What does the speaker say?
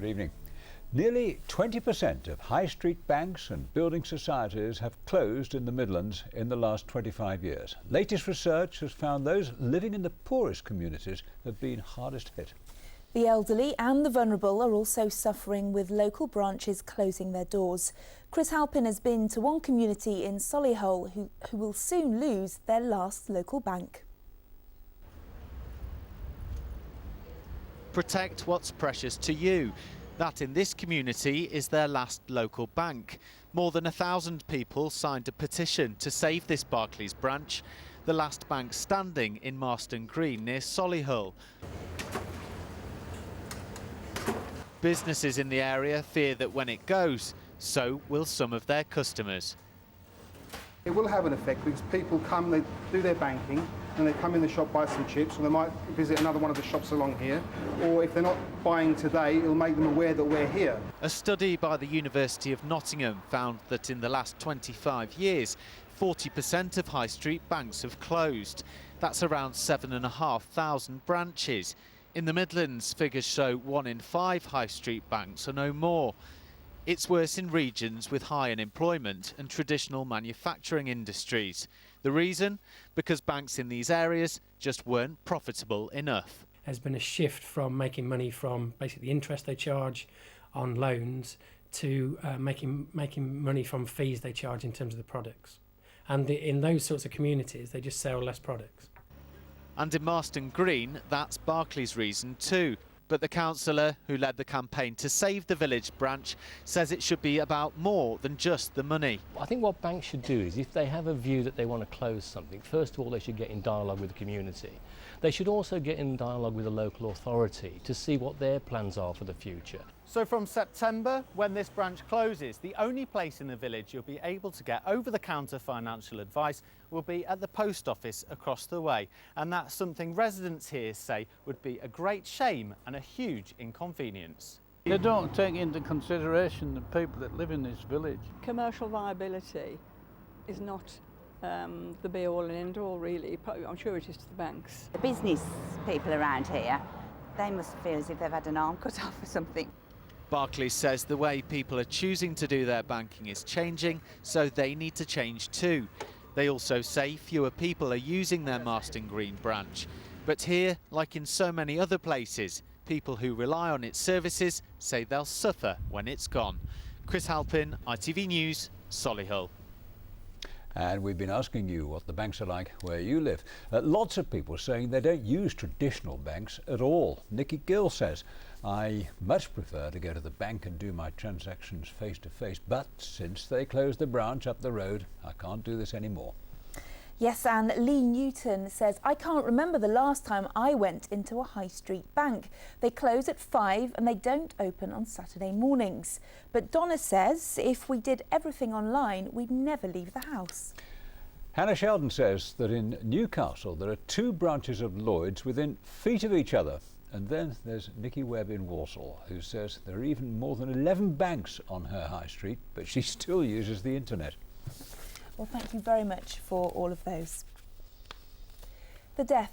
Good evening. Nearly 20% of high street banks and building societies have closed in the Midlands in the last 25 years. Latest research has found those living in the poorest communities have been hardest hit. The elderly and the vulnerable are also suffering, with local branches closing their doors. Chris Halpin has been to one community in Solihull who will soon lose their last local bank. Protect what's precious to you. That in this community is their last local bank. More than 1,000 people signed a petition to save this Barclays branch, the last bank standing in Marston Green near Solihull. Businesses in the area fear that when it goes, so will some of their customers. It will have an effect because people come, they do their banking, and they come in the shop, buy some chips, or they might visit another one of the shops along here. Or if they're not buying today, it'll make them aware that we're here. A study by the University of Nottingham found that in the last 25 years, 40% of high street banks have closed. That's around 7,500 branches. In the Midlands, figures show 1 in 5 high street banks are no more. It's worse in regions with high unemployment and traditional manufacturing industries. The reason? Because banks in these areas just weren't profitable enough. There's been a shift from making money from basically the interest they charge on loans to making money from fees they charge in terms of the products. And in those sorts of communities, they just sell less products. And in Marston Green, that's Barclays' reason too. But the councillor who led the campaign to save the village branch says it should be about more than just the money. I think what banks should do is, if they have a view that they want to close something, first of all they should get in dialogue with the community. They should also get in dialogue with the local authority to see what their plans are for the future. So from September, when this branch closes, the only place in the village you'll be able to get over-the-counter financial advice will be at the post office across the way. And that's something residents here say would be a great shame and a huge inconvenience. They don't take into consideration the people that live in this village. Commercial viability is not the be-all and end-all, really. I'm sure it is to the banks. The business people around here, they must feel as if they've had an arm cut off or something. Barclays says the way people are choosing to do their banking is changing, so they need to change too. They also say fewer people are using their Marston Green branch. But here, like in so many other places, people who rely on its services say they'll suffer when it's gone. Chris Halpin, ITV News, Solihull. And we've been asking you what the banks are like where you live. Lots of people saying they don't use traditional banks at all. Nikki Gill says, I much prefer to go to the bank and do my transactions face to face, but since they closed the branch up the road, I can't do this anymore. Yes, and Lee Newton says, I can't remember the last time I went into a high street bank. They close at 5 and they don't open on Saturday mornings. But Donna says if we did everything online, we'd never leave the house. Hannah Sheldon says that in Newcastle there are 2 branches of Lloyds within feet of each other. And then there's Nikki Webb in Walsall, who says there are even more than 11 banks on her high street, but she still uses the internet. Well, thank you very much for all of those. The death